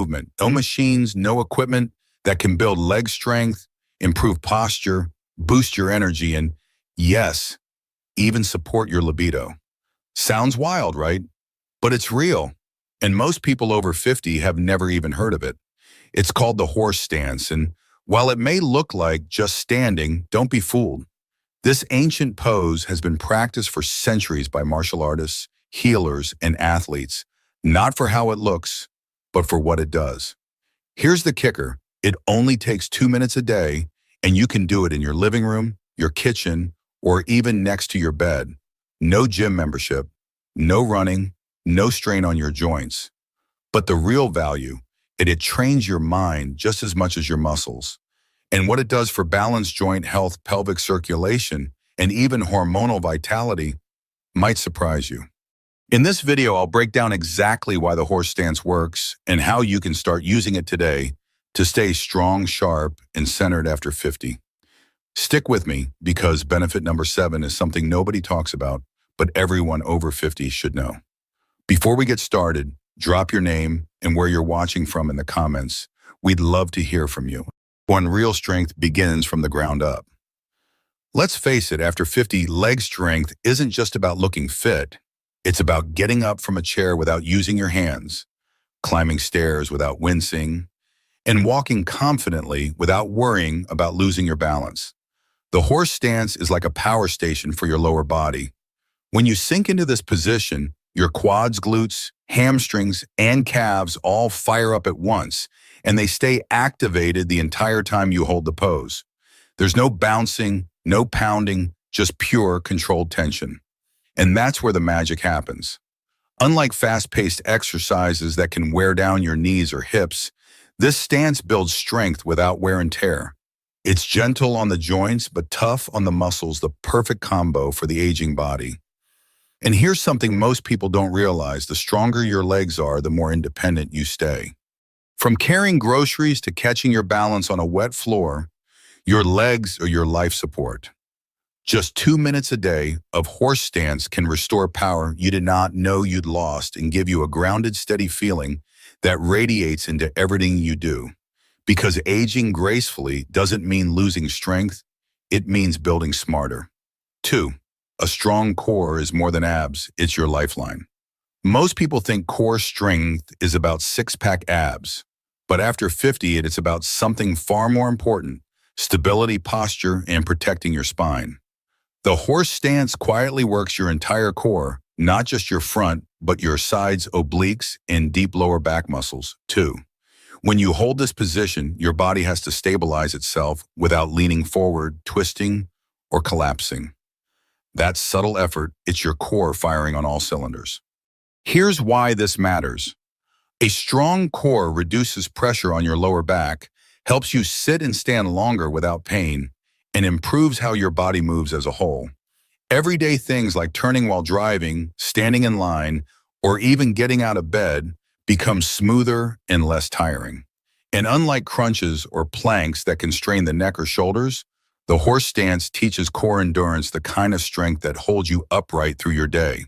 movement. No machines, no equipment that can build leg strength, improve posture, boost your energy, and yes, even support your libido. Sounds wild, right? But it's real. And most people over 50 have never even heard of it. It's called the horse stance, and while it may look like just standing, don't be fooled. This ancient pose has been practiced for centuries by martial artists, healers, and athletes, not for how it looks, but for what it does. Here's the kicker. It only takes 2 minutes a day, and you can do it in your living room, your kitchen, or even next to your bed. No gym membership, no running, no strain on your joints. But the real value, it trains your mind just as much as your muscles. And what it does for balance, joint health, pelvic circulation, and even hormonal vitality might surprise you. In this video, I'll break down exactly why the horse stance works and how you can start using it today to stay strong, sharp, and centered after 50. Stick with me because benefit number 7 is something nobody talks about, but everyone over 50 should know. Before we get started, drop your name and where you're watching from in the comments. We'd love to hear from you. When real strength begins from the ground up. Let's face it, after 50, leg strength isn't just about looking fit. It's about getting up from a chair without using your hands, climbing stairs without wincing, and walking confidently without worrying about losing your balance. The horse stance is like a power station for your lower body. When you sink into this position, your quads, glutes, hamstrings, and calves all fire up at once, and they stay activated the entire time you hold the pose. There's no bouncing, no pounding, just pure controlled tension. And that's where the magic happens. Unlike fast-paced exercises that can wear down your knees or hips, this stance builds strength without wear and tear. It's gentle on the joints, but tough on the muscles, the perfect combo for the aging body. And here's something most people don't realize. The stronger your legs are, the more independent you stay. From carrying groceries to catching your balance on a wet floor, your legs are your life support. Just 2 minutes a day of horse stance can restore power you did not know you'd lost and give you a grounded, steady feeling that radiates into everything you do. Because aging gracefully doesn't mean losing strength, it means building smarter. 2. A strong core is more than abs, it's your lifeline. Most people think core strength is about six-pack abs, but after 50, it's about something far more important: stability, posture, and protecting your spine. The horse stance quietly works your entire core, not just your front, but your sides, obliques, and deep lower back muscles, too. When you hold this position, your body has to stabilize itself without leaning forward, twisting, or collapsing. That subtle effort, it's your core firing on all cylinders. Here's why this matters. A strong core reduces pressure on your lower back, helps you sit and stand longer without pain, and improves how your body moves as a whole. Everyday things like turning while driving, standing in line, or even getting out of bed become smoother and less tiring. And unlike crunches or planks that can strain the neck or shoulders, the horse stance teaches core endurance, the kind of strength that holds you upright through your day.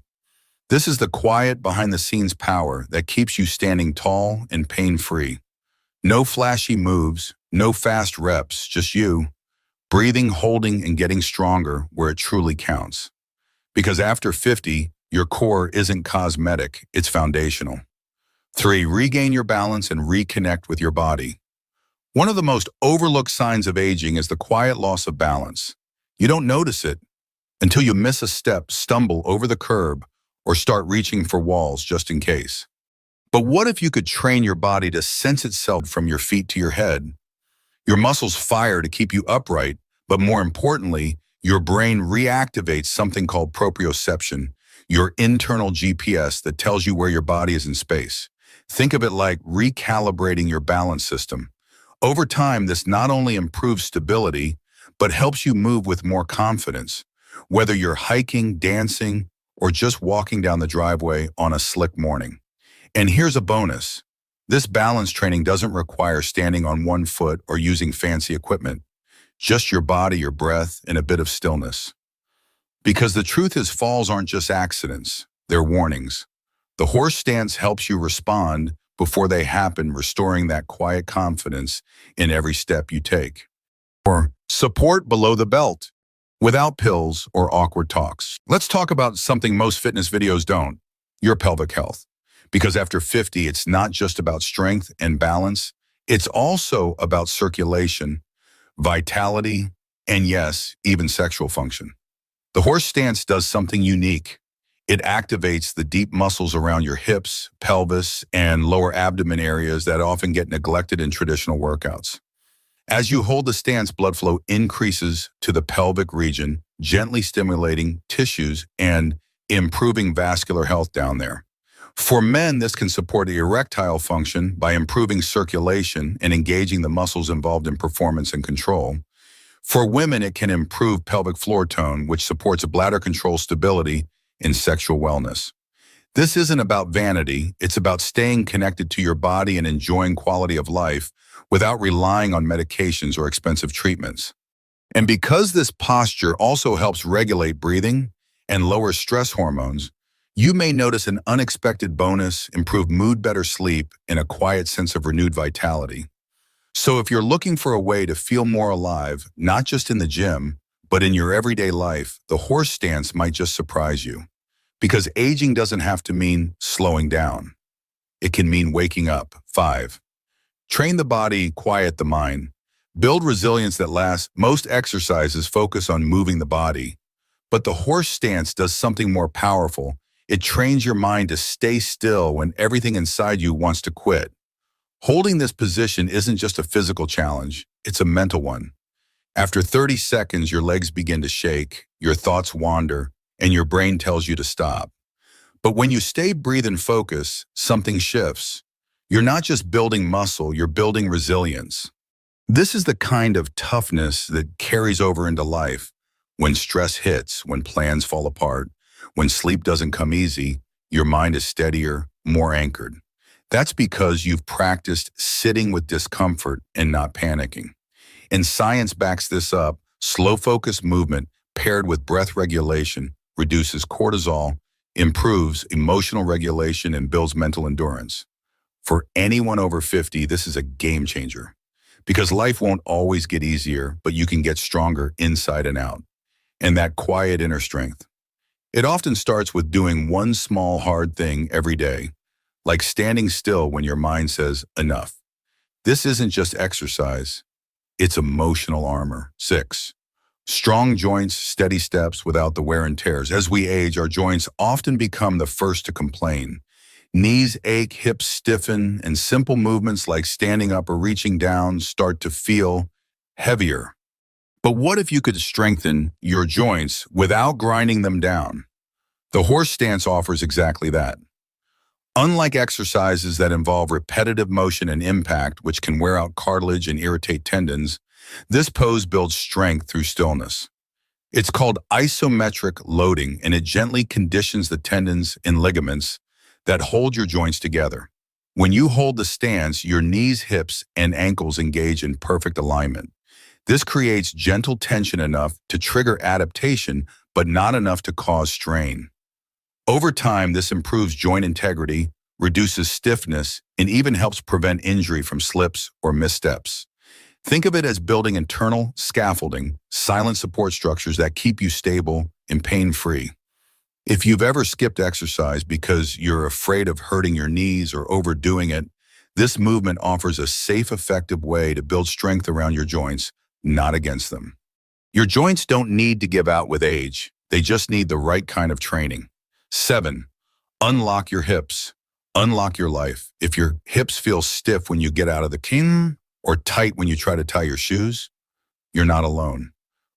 This is the quiet, behind-the-scenes power that keeps you standing tall and pain-free. No flashy moves, no fast reps, just you, breathing, holding, and getting stronger where it truly counts. Because after 50, your core isn't cosmetic, it's foundational. 3. Regain your balance and reconnect with your body. One of the most overlooked signs of aging is the quiet loss of balance. You don't notice it until you miss a step, stumble over the curb, or start reaching for walls just in case. But what if you could train your body to sense itself from your feet to your head? Your muscles fire to keep you upright, but more importantly, your brain reactivates something called proprioception, your internal GPS that tells you where your body is in space. Think of it like recalibrating your balance system. Over time, this not only improves stability, but helps you move with more confidence, whether you're hiking, dancing, or just walking down the driveway on a slick morning. And here's a bonus. This balance training doesn't require standing on one foot or using fancy equipment, just your body, your breath, and a bit of stillness. Because the truth is, falls aren't just accidents, they're warnings. The horse stance helps you respond before they happen, restoring that quiet confidence in every step you take. Or support below the belt, without pills or awkward talks. Let's talk about something most fitness videos don't, your pelvic health. Because after 50, it's not just about strength and balance, it's also about circulation, vitality, and yes, even sexual function. The horse stance does something unique. It activates the deep muscles around your hips, pelvis, and lower abdomen areas that often get neglected in traditional workouts. As you hold the stance, blood flow increases to the pelvic region, gently stimulating tissues and improving vascular health down there. For men, this can support the erectile function by improving circulation and engaging the muscles involved in performance and control. For women, it can improve pelvic floor tone, which supports bladder control stability and sexual wellness. This isn't about vanity, it's about staying connected to your body and enjoying quality of life without relying on medications or expensive treatments. And because this posture also helps regulate breathing and lower stress hormones, you may notice an unexpected bonus, improved mood, better sleep, and a quiet sense of renewed vitality. So if you're looking for a way to feel more alive, not just in the gym, but in your everyday life, the horse stance might just surprise you. Because aging doesn't have to mean slowing down. It can mean waking up. 5. Train the body, quiet the mind. Build resilience that lasts. Most exercises focus on moving the body, but the horse stance does something more powerful. It trains your mind to stay still when everything inside you wants to quit. Holding this position isn't just a physical challenge, it's a mental one. After 30 seconds, your legs begin to shake, your thoughts wander, and your brain tells you to stop. But when you stay, breathe, and focus, something shifts. You're not just building muscle, you're building resilience. This is the kind of toughness that carries over into life. When stress hits, when plans fall apart, when sleep doesn't come easy, your mind is steadier, more anchored. That's because you've practiced sitting with discomfort and not panicking. And science backs this up. Slow focused movement paired with breath regulation reduces cortisol, improves emotional regulation, and builds mental endurance. For anyone over 50, this is a game changer. Because life won't always get easier, but you can get stronger inside and out. And that quiet inner strength. It often starts with doing one small hard thing every day, like standing still when your mind says enough. This isn't just exercise, it's emotional armor. 6. Strong joints, steady steps without the wear and tears. As we age, our joints often become the first to complain. Knees ache, hips stiffen, and simple movements like standing up or reaching down start to feel heavier. But what if you could strengthen your joints without grinding them down? The horse stance offers exactly that. Unlike exercises that involve repetitive motion and impact, which can wear out cartilage and irritate tendons, this pose builds strength through stillness. It's called isometric loading, and it gently conditions the tendons and ligaments that hold your joints together. When you hold the stance, your knees, hips, and ankles engage in perfect alignment. This creates gentle tension enough to trigger adaptation, but not enough to cause strain. Over time, this improves joint integrity, reduces stiffness, and even helps prevent injury from slips or missteps. Think of it as building internal scaffolding, silent support structures that keep you stable and pain-free. If you've ever skipped exercise because you're afraid of hurting your knees or overdoing it, this movement offers a safe, effective way to build strength around your joints, not against them. Your joints don't need to give out with age. They just need the right kind of training. 7. Unlock your hips. Unlock your life. If your hips feel stiff when you get out of the king or tight when you try to tie your shoes, you're not alone.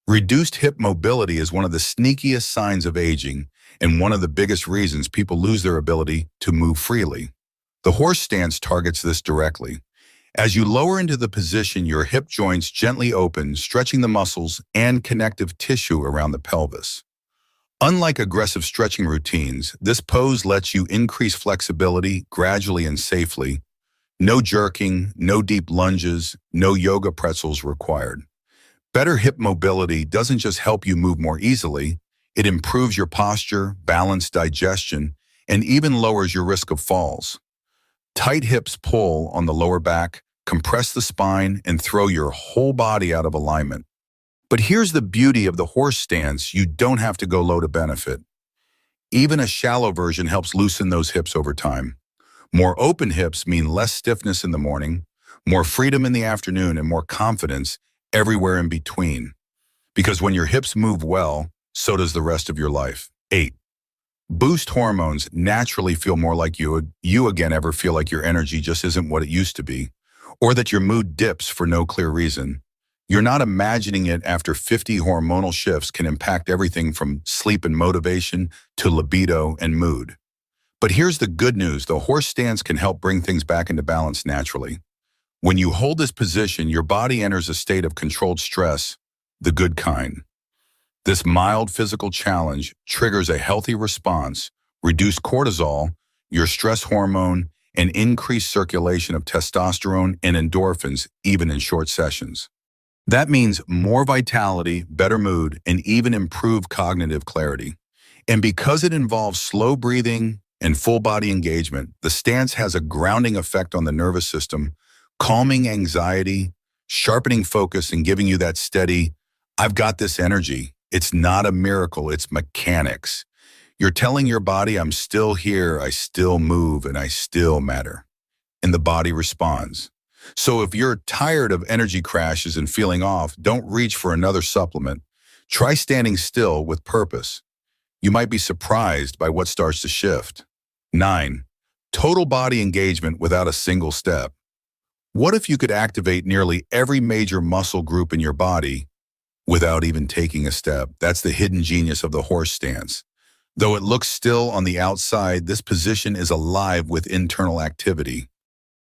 Reduced hip mobility is one of the sneakiest signs of aging and one of the biggest reasons people lose their ability to move freely. The horse stance targets this directly. As you lower into the position, your hip joints gently open, stretching the muscles and connective tissue around the pelvis. Unlike aggressive stretching routines, this pose lets you increase flexibility gradually and safely. No jerking, no deep lunges, no yoga pretzels required. Better hip mobility doesn't just help you move more easily, it improves your posture, balance, digestion, and even lowers your risk of falls. Tight hips pull on the lower back, compress the spine, and throw your whole body out of alignment. But here's the beauty of the horse stance: you don't have to go low to benefit. Even a shallow version helps loosen those hips over time. More open hips mean less stiffness in the morning, more freedom in the afternoon, and more confidence everywhere in between. Because when your hips move well, so does the rest of your life. 8. Boost hormones naturally feel more like you again ever feel like your energy just isn't what it used to be, or that your mood dips for no clear reason. You're not imagining it. After 50, hormonal shifts can impact everything from sleep and motivation to libido and mood. But here's the good news: the horse stance can help bring things back into balance naturally. When you hold this position, your body enters a state of controlled stress, the good kind. This mild physical challenge triggers a healthy response, reduced cortisol, your stress hormone, and increased circulation of testosterone and endorphins, even in short sessions. That means more vitality, better mood, and even improved cognitive clarity. And because it involves slow breathing and full body engagement, the stance has a grounding effect on the nervous system, calming anxiety, sharpening focus, and giving you that steady, "I've got this" energy. It's not a miracle, it's mechanics. You're telling your body, "I'm still here, I still move, and I still matter." And the body responds. So if you're tired of energy crashes and feeling off, don't reach for another supplement. Try standing still with purpose. You might be surprised by what starts to shift. 9. Total body engagement without a single step. What if you could activate nearly every major muscle group in your body without even taking a step? That's the hidden genius of the horse stance. Though it looks still on the outside, this position is alive with internal activity.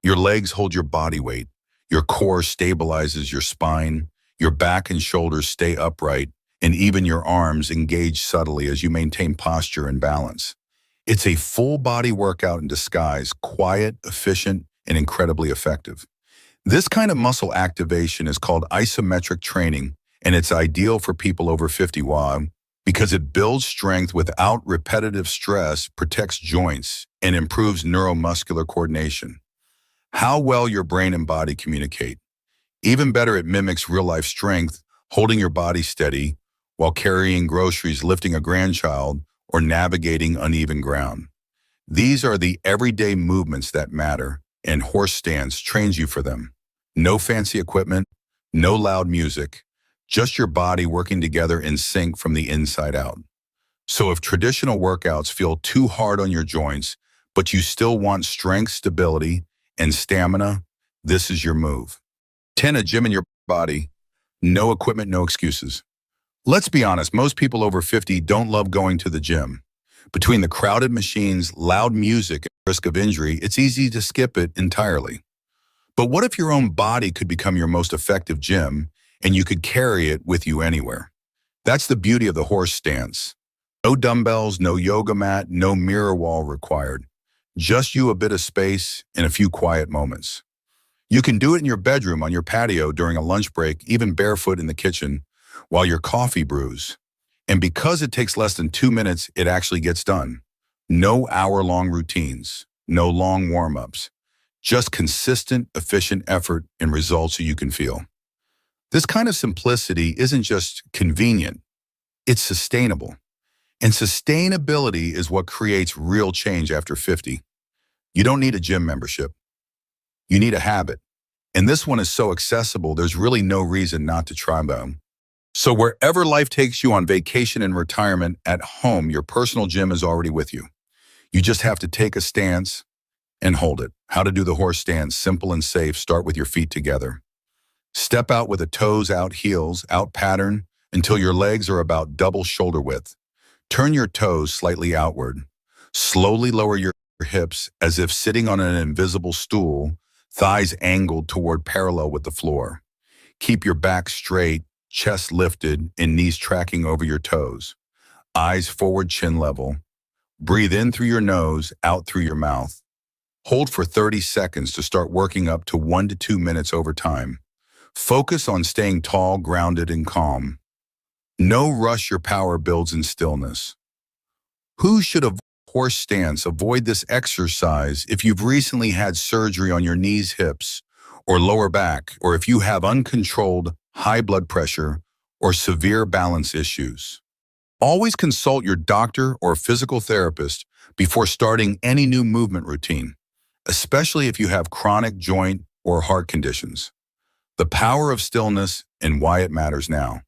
Your legs hold your body weight. Your core stabilizes your spine. Your back and shoulders stay upright, and even your arms engage subtly as you maintain posture and balance. It's a full body workout in disguise, quiet, efficient, and incredibly effective. This kind of muscle activation is called isometric training, and it's ideal for people over 50 because it builds strength without repetitive stress, protects joints, and improves neuromuscular coordination. How well your brain and body communicate. Even better, it mimics real-life strength, holding your body steady while carrying groceries, lifting a grandchild, or navigating uneven ground. These are the everyday movements that matter, and horse stance trains you for them. No fancy equipment, no loud music, just your body working together in sync from the inside out. So if traditional workouts feel too hard on your joints, but you still want strength, stability, and stamina, this is your move. 10. A gym in your body. No equipment, no excuses. Let's be honest, most people over 50 don't love going to the gym. Between the crowded machines, loud music, and risk of injury, it's easy to skip it entirely. But what if your own body could become your most effective gym and you could carry it with you anywhere? That's the beauty of the horse stance. No dumbbells, no yoga mat, no mirror wall required. Just you, a bit of space, and a few quiet moments. You can do it in your bedroom, on your patio, during a lunch break, even barefoot in the kitchen, while your coffee brews. And because it takes less than 2 minutes, it actually gets done. No hour-long routines, no long warm-ups. Just consistent, efficient effort and results you can feel. This kind of simplicity isn't just convenient, it's sustainable. And sustainability is what creates real change after 50. You don't need a gym membership. You need a habit. And this one is so accessible, there's really no reason not to try them. So wherever life takes you, on vacation and retirement, at home, your personal gym is already with you. You just have to take a stance and hold it. How to do the horse stance: simple and safe. Start with your feet together. Step out with the toes out, heels out pattern until your legs are about double shoulder width. Turn your toes slightly outward. Slowly lower your hips as if sitting on an invisible stool, thighs angled toward parallel with the floor. Keep your back straight, chest lifted, and knees tracking over your toes. Eyes forward, chin level. Breathe in through your nose, out through your mouth. Hold for 30 seconds to start working up to 1 to 2 minutes over time. Focus on staying tall, grounded, and calm. No rush, your power builds in stillness. Who should avoid horse stance. Avoid this exercise if you've recently had surgery on your knees, hips, or lower back, or if you have uncontrolled high blood pressure or severe balance issues. Always consult your doctor or physical therapist before starting any new movement routine, especially if you have chronic joint or heart conditions. The power of stillness and why it matters now.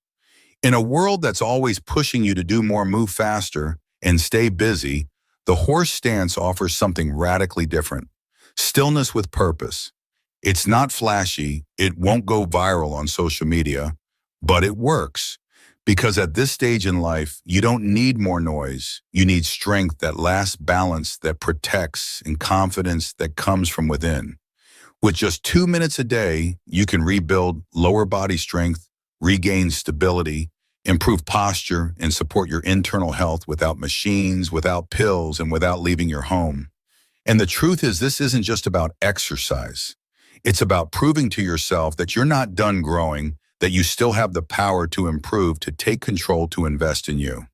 In a world that's always pushing you to do more, move faster, and stay busy, the horse stance offers something radically different. Stillness with purpose. It's not flashy, it won't go viral on social media, but it works. Because at this stage in life, you don't need more noise. You need strength that lasts, balance that protects, and confidence that comes from within. With just 2 minutes a day, you can rebuild lower body strength, regain stability, improve posture, and support your internal health without machines, without pills, and without leaving your home. And the truth is, this isn't just about exercise. It's about proving to yourself that you're not done growing, that you still have the power to improve, to take control, to invest in you.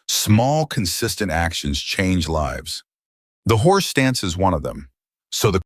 Small, consistent actions change lives. The horse stance is one of them. So the